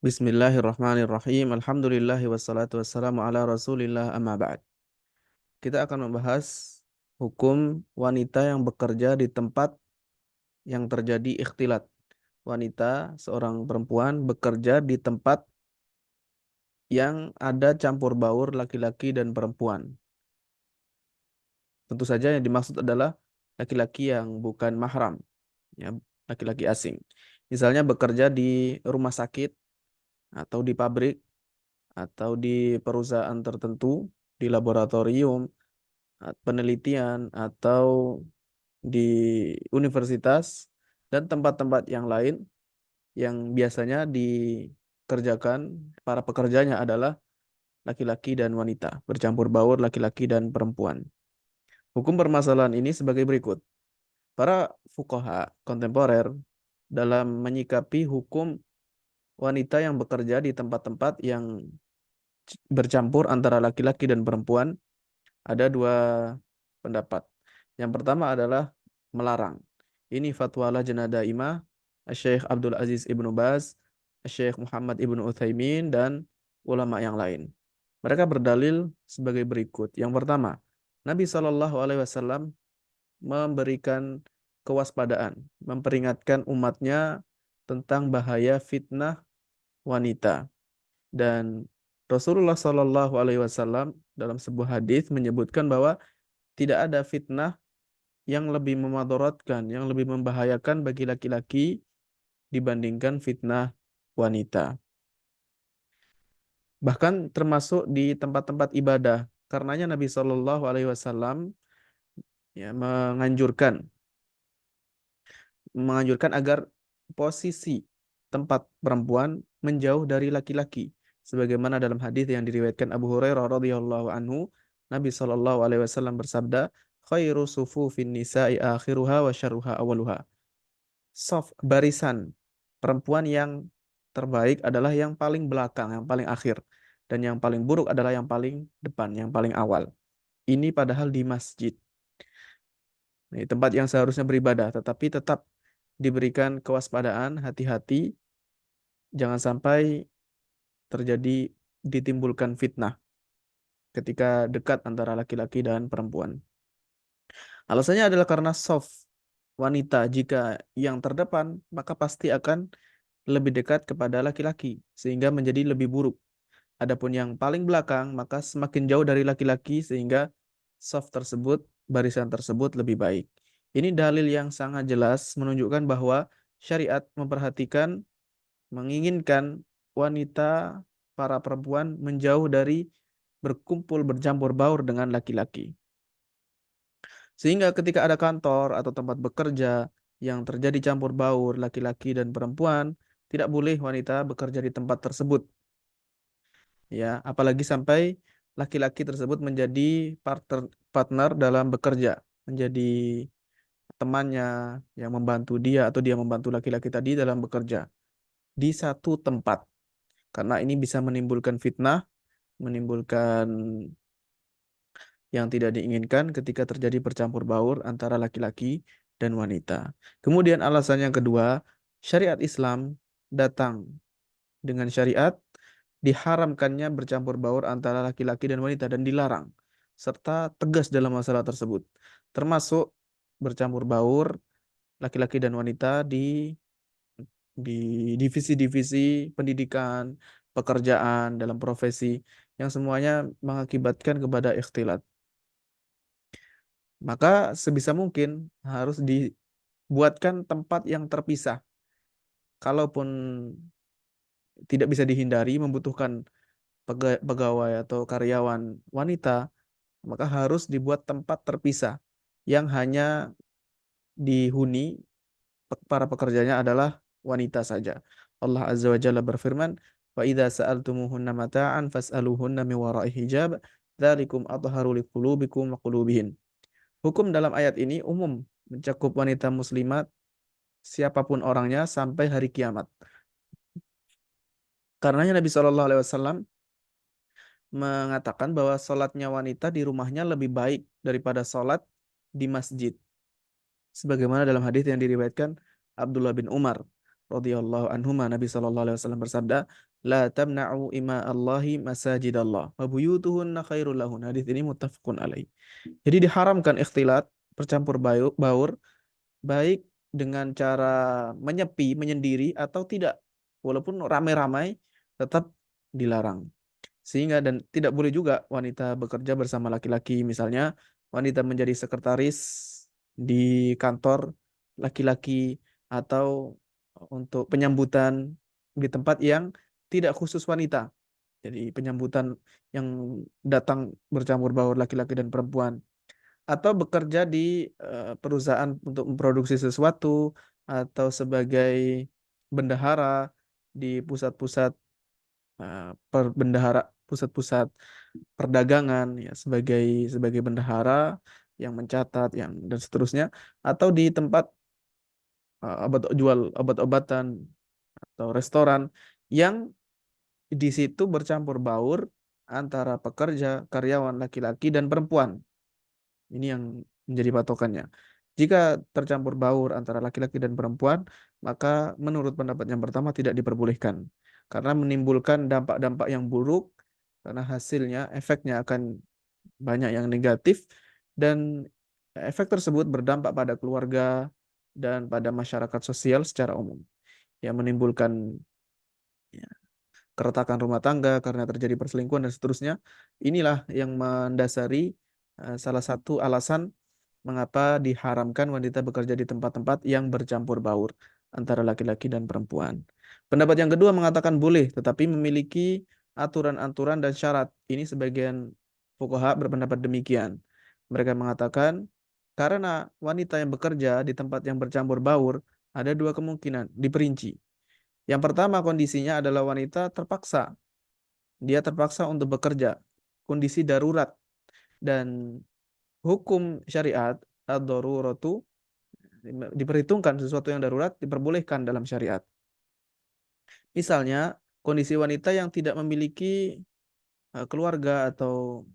Bismillahirrahmanirrahim. Alhamdulillahi wassalatu wassalamu ala Rasulillah amma ba'd. Kita akan membahas hukum wanita yang bekerja di tempat yang terjadi ikhtilat. Wanita, seorang perempuan bekerja di tempat yang ada campur baur laki-laki dan perempuan. Tentu saja yang dimaksud adalah laki-laki yang bukan mahram, ya, laki-laki asing. Misalnya bekerja di rumah sakit atau di pabrik atau di perusahaan tertentu, di laboratorium, penelitian, atau di universitas, dan tempat-tempat yang lain yang biasanya dikerjakan para pekerjanya adalah laki-laki dan wanita, bercampur baur laki-laki dan perempuan. Hukum permasalahan ini sebagai berikut. Para fuqaha kontemporer dalam menyikapi hukum wanita yang bekerja di tempat-tempat yang bercampur antara laki-laki dan perempuan ada dua pendapat. Yang pertama adalah melarang. Ini fatwa Lajnah Daimah, Syekh Abdul Aziz Ibnu Baz, Syekh Muhammad Ibnu Utsaimin, dan ulama yang lain. Mereka berdalil sebagai berikut. Yang pertama, Nabi Shallallahu Alaihi Wasallam memberikan kewaspadaan, memperingatkan umatnya tentang bahaya fitnah wanita. Dan Rasulullah Shallallahu Alaihi Wasallam dalam sebuah hadis menyebutkan bahwa tidak ada fitnah yang lebih memadaratkan, yang lebih membahayakan bagi laki-laki dibandingkan fitnah wanita. Bahkan termasuk di tempat-tempat ibadah. Karenanya Nabi Shallallahu Alaihi Wasallam ya, menganjurkan agar posisi tempat perempuan menjauh dari laki-laki. Sebagaimana dalam hadis yang diriwayatkan Abu Hurairah radhiyallahu anhu, Nabi Shallallahu Alaihi Wasallam bersabda, "Khairu sufufin nisa'i akhiruha wa syarruha awaluha." Saf barisan perempuan yang terbaik adalah yang paling belakang, yang paling akhir, dan yang paling buruk adalah yang paling depan, yang paling awal. Ini padahal di masjid, di tempat yang seharusnya beribadah, tetapi tetap diberikan kewaspadaan, hati-hati, jangan sampai terjadi ditimbulkan fitnah ketika dekat antara laki-laki dan perempuan. Alasannya adalah karena soft wanita jika yang terdepan maka pasti akan lebih dekat kepada laki-laki sehingga menjadi lebih buruk. Adapun yang paling belakang maka semakin jauh dari laki-laki sehingga soft tersebut, barisan tersebut lebih baik. Ini dalil yang sangat jelas menunjukkan bahwa syariat memperhatikan, menginginkan wanita, para perempuan menjauh dari berkumpul bercampur baur dengan laki-laki. Sehingga ketika ada kantor atau tempat bekerja yang terjadi campur baur laki-laki dan perempuan, tidak boleh wanita bekerja di tempat tersebut. Ya, apalagi sampai laki-laki tersebut menjadi partner dalam bekerja, menjadi temannya yang membantu dia atau dia membantu laki-laki tadi dalam bekerja di satu tempat. Karena ini bisa menimbulkan fitnah, menimbulkan yang tidak diinginkan ketika terjadi percampur baur antara laki-laki dan wanita. Kemudian alasan yang kedua, syariat Islam datang dengan syariat diharamkannya bercampur baur antara laki-laki dan wanita dan dilarang, serta tegas dalam masalah tersebut. Termasuk bercampur baur laki-laki dan wanita di divisi-divisi pendidikan, pekerjaan, dalam profesi, yang semuanya mengakibatkan kepada ikhtilat. Maka sebisa mungkin harus dibuatkan tempat yang terpisah. Kalaupun tidak bisa dihindari, membutuhkan pegawai atau karyawan wanita, maka harus dibuat tempat terpisah yang hanya dihuni para pekerjanya adalah wanita saja. Allah Azza wa Jalla berfirman, "Wa idza sa'altumuhunna mata'an fas'aluhunna min wara'i hijab, dzalikum athharu liqulubikum wa qulubihin." Hukum dalam ayat ini umum, mencakup wanita muslimat siapapun orangnya sampai hari kiamat. Karenanya Nabi Shallallahu Alaihi Wasallam mengatakan bahwa sholatnya wanita di rumahnya lebih baik daripada sholat di masjid. Sebagaimana dalam hadis yang diriwayatkan Abdullah bin Umar radhiyallahu anhuma, Nabi sallallahu alaihi wasallam bersabda, la tamna'u ima Allahi masajidallah wa buyutuhunna khairul lahun. Hadis ini muttafaqun alaih. Jadi diharamkan ikhtilat, bercampur baur, baik dengan cara menyepi, menyendiri atau tidak. Walaupun ramai-ramai tetap dilarang. Sehingga dan tidak boleh juga wanita bekerja bersama laki-laki. Misalnya wanita menjadi sekretaris di kantor laki-laki atau untuk penyambutan di tempat yang tidak khusus wanita. Jadi penyambutan yang datang bercampur baur laki-laki dan perempuan atau bekerja di perusahaan untuk memproduksi sesuatu atau sebagai bendahara di pusat-pusat perbendahara pusat-pusat perdagangan ya sebagai sebagai bendahara yang mencatat yang dan seterusnya atau di tempat jual obat-obatan atau restoran yang di situ bercampur baur antara pekerja, karyawan laki-laki dan perempuan. Ini yang menjadi patokannya. Jika tercampur baur antara laki-laki dan perempuan, maka menurut pendapat yang pertama tidak diperbolehkan. Karena menimbulkan dampak-dampak yang buruk, karena hasilnya, efeknya akan banyak yang negatif, dan efek tersebut berdampak pada keluarga dan pada masyarakat sosial secara umum. Yang menimbulkan ya, keretakan rumah tangga karena terjadi perselingkuhan dan seterusnya. Inilah yang mendasari salah satu alasan mengapa diharamkan wanita bekerja di tempat-tempat yang bercampur baur antara laki-laki dan perempuan. Pendapat yang kedua mengatakan boleh, tetapi memiliki aturan-aturan dan syarat. Ini sebagian fuqaha berpendapat demikian. Mereka mengatakan karena wanita yang bekerja di tempat yang bercampur baur ada dua kemungkinan, diperinci. Yang pertama kondisinya adalah wanita terpaksa. Dia terpaksa untuk bekerja. Kondisi darurat. Dan hukum syariat, ad-daruratu, diperhitungkan sesuatu yang darurat, diperbolehkan dalam syariat. Misalnya, kondisi wanita yang tidak memiliki keluarga atau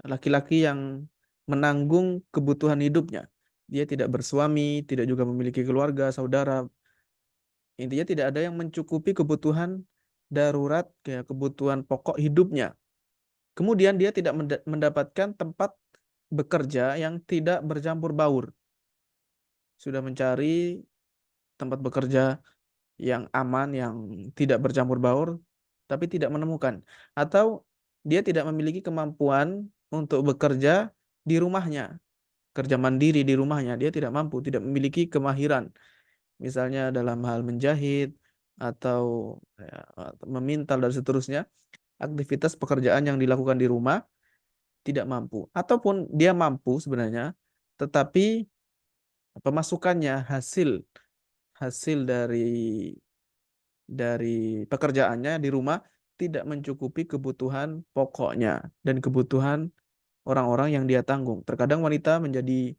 laki-laki yang menanggung kebutuhan hidupnya. Dia tidak bersuami, tidak juga memiliki keluarga, saudara. Intinya tidak ada yang mencukupi kebutuhan darurat, kayak kebutuhan pokok hidupnya. Kemudian dia tidak mendapatkan tempat bekerja yang tidak bercampur baur. Sudah mencari tempat bekerja yang aman, yang tidak bercampur baur, tapi tidak menemukan. Atau dia tidak memiliki kemampuan untuk bekerja di rumahnya, kerja mandiri di rumahnya. Dia tidak mampu, tidak memiliki kemahiran. Misalnya dalam hal menjahit atau ya, memintal dan seterusnya, aktivitas pekerjaan yang dilakukan di rumah tidak mampu. Ataupun dia mampu sebenarnya, tetapi pemasukannya hasil hasil dari pekerjaannya di rumah tidak mencukupi kebutuhan pokoknya dan kebutuhan orang-orang yang dia tanggung. Terkadang wanita menjadi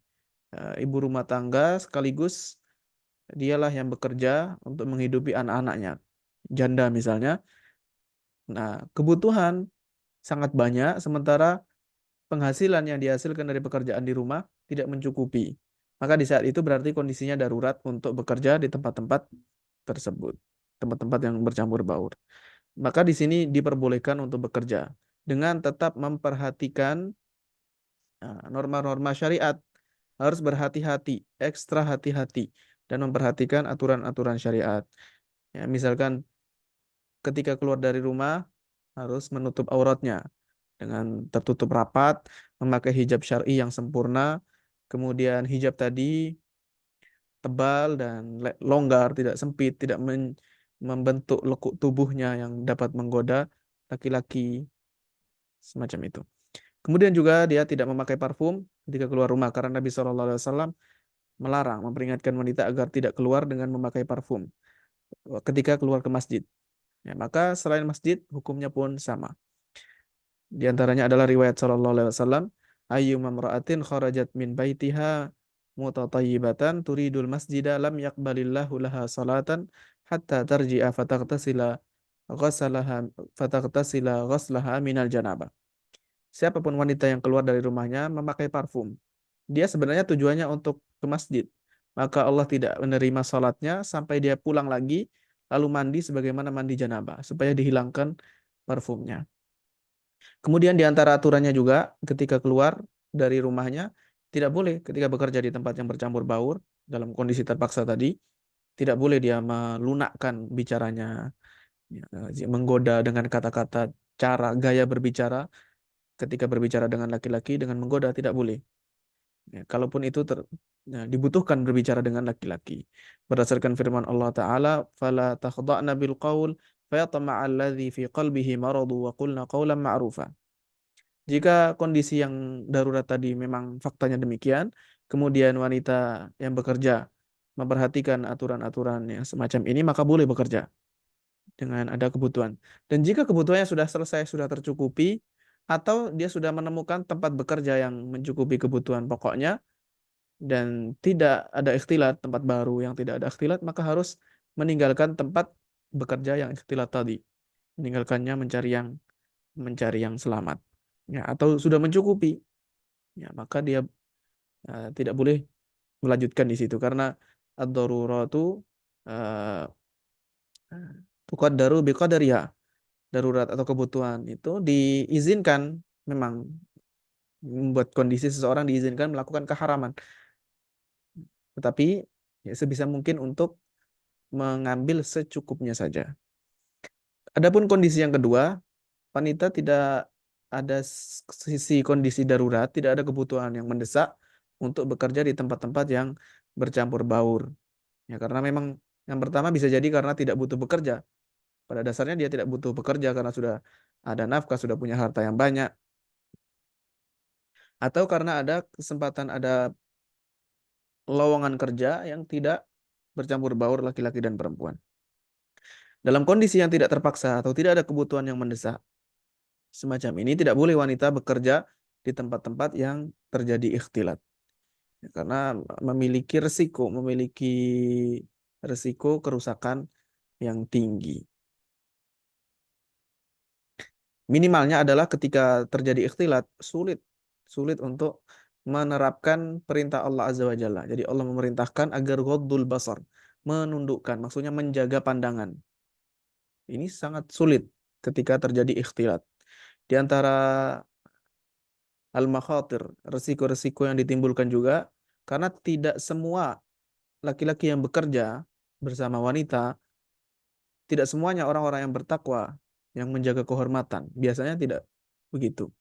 ibu rumah tangga sekaligus dialah yang bekerja untuk menghidupi anak-anaknya. Janda misalnya. Nah, kebutuhan sangat banyak sementara penghasilan yang dihasilkan dari pekerjaan di rumah tidak mencukupi. Maka di saat itu berarti kondisinya darurat untuk bekerja di tempat-tempat tersebut, tempat-tempat yang bercampur baur. Maka di sini diperbolehkan untuk bekerja dengan tetap memperhatikan norma-norma syariat. Harus berhati-hati, ekstra hati-hati, dan memperhatikan aturan-aturan syariat. Ya, misalkan ketika keluar dari rumah harus menutup auratnya dengan tertutup rapat, memakai hijab syar'i yang sempurna, kemudian hijab tadi tebal dan longgar, tidak sempit, tidak membentuk lekuk tubuhnya yang dapat menggoda laki-laki, semacam itu. Kemudian juga dia tidak memakai parfum ketika keluar rumah karena Nabi SAW melarang, memperingatkan wanita agar tidak keluar dengan memakai parfum ketika keluar ke masjid. Ya, maka selain masjid hukumnya pun sama. Di antaranya adalah riwayat sallallahu alaihi wasallam, ayyuma imra'atin kharajat min baitiha mutatayyibatan turidul masjida lam yaqbalillahu laha salatan hatta tarji'a fataghtasila ghaslaha minal janabah. Siapapun wanita yang keluar dari rumahnya memakai parfum, dia sebenarnya tujuannya untuk ke masjid, maka Allah tidak menerima salatnya sampai dia pulang lagi, lalu mandi sebagaimana mandi janabah, supaya dihilangkan parfumnya. Kemudian di antara aturannya juga ketika keluar dari rumahnya, tidak boleh ketika bekerja di tempat yang bercampur baur, dalam kondisi terpaksa tadi, tidak boleh dia melunakkan bicaranya, ya, menggoda dengan kata-kata, cara, gaya berbicara ketika berbicara dengan laki-laki dengan menggoda, tidak boleh. Ya, kalaupun itu dibutuhkan berbicara dengan laki-laki. Berdasarkan firman Allah Ta'ala, فَلَا تَخْضَعْنَ بِالْقَوْلِ فَيَطْمَعَ الَّذِي فِي قَلْبِهِ مَرَضٌ وَقُلْنَ قَوْلًا مَعْرُوفًا. Jika kondisi yang darurat tadi memang faktanya demikian, kemudian wanita yang bekerja memperhatikan aturan-aturan yang semacam ini, maka boleh bekerja dengan ada kebutuhan. Dan jika kebutuhannya sudah selesai, sudah tercukupi, atau dia sudah menemukan tempat bekerja yang mencukupi kebutuhan pokoknya, dan tidak ada ikhtilat, tempat baru yang tidak ada ikhtilat, maka harus meninggalkan tempat bekerja yang ikhtilat tadi. Meninggalkannya mencari yang selamat. Ya, atau sudah mencukupi. Ya, maka dia tidak boleh melanjutkan di situ karena ad-daruratu uh, tuqaddaru biqadariha. Darurat atau kebutuhan itu diizinkan, memang membuat kondisi seseorang diizinkan melakukan keharaman. Tetapi ya, sebisa mungkin untuk mengambil secukupnya saja. Adapun kondisi yang kedua, wanita tidak ada sisi kondisi darurat, tidak ada kebutuhan yang mendesak untuk bekerja di tempat-tempat yang bercampur baur. Ya, karena memang yang pertama bisa jadi karena tidak butuh bekerja. Pada dasarnya dia tidak butuh bekerja karena sudah ada nafkah, sudah punya harta yang banyak. Atau karena ada kesempatan, ada lowongan kerja yang tidak bercampur baur laki-laki dan perempuan. Dalam kondisi yang tidak terpaksa atau tidak ada kebutuhan yang mendesak, semacam ini tidak boleh wanita bekerja di tempat-tempat yang terjadi ikhtilat. Ya, karena memiliki resiko kerusakan yang tinggi. Minimalnya adalah ketika terjadi ikhtilat, sulit untuk menerapkan perintah Allah Azza wa Jalla. Jadi Allah memerintahkan agar ghaddul basar, menundukkan, maksudnya menjaga pandangan. Ini sangat sulit ketika terjadi ikhtilat. Di antara al-makhatir, resiko-resiko yang ditimbulkan juga, karena tidak semua laki-laki yang bekerja bersama wanita, tidak semuanya orang-orang yang bertakwa, yang menjaga kehormatan. Biasanya tidak begitu.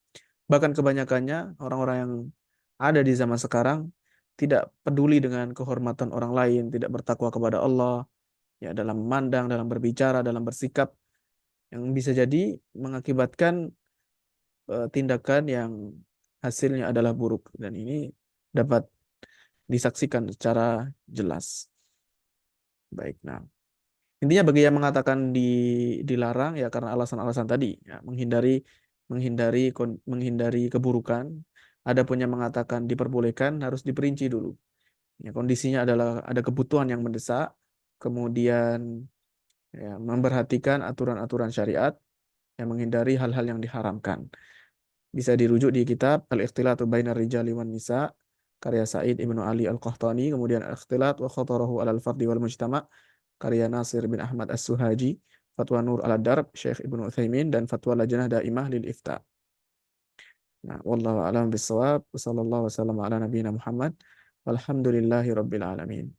Bahkan kebanyakannya orang-orang yang ada di zaman sekarang tidak peduli dengan kehormatan orang lain, tidak bertakwa kepada Allah, ya dalam memandang, dalam berbicara, dalam bersikap, yang bisa jadi mengakibatkan tindakan yang hasilnya adalah buruk, dan ini dapat disaksikan secara jelas. Baik, nah intinya bagi yang mengatakan dilarang ya karena alasan-alasan tadi, ya, menghindari keburukan. Adapun yang mengatakan diperbolehkan harus diperinci dulu. Ya, kondisinya adalah ada kebutuhan yang mendesak, kemudian ya, memperhatikan aturan-aturan syariat, yang menghindari hal-hal yang diharamkan. Bisa dirujuk di kitab Al-Ikhtilatu Bainar Rijali wan Nisa karya Said Ibnu Ali Al-Qahtani, kemudian Al-Ikhtilat wa Khatarahu Alal Fardi wal Mujtama karya Nasir bin Ahmad As-Suhaji, Fatwa Nur Al-Darb Syekh Ibnu Utsaimin, dan Fatwa Lajnah Daimah lil Ifta. Nah, wallahu a'lam bissawab. Wassallallahu wasallam ala nabiyina Muhammad. Walhamdulillahi rabbil alamin.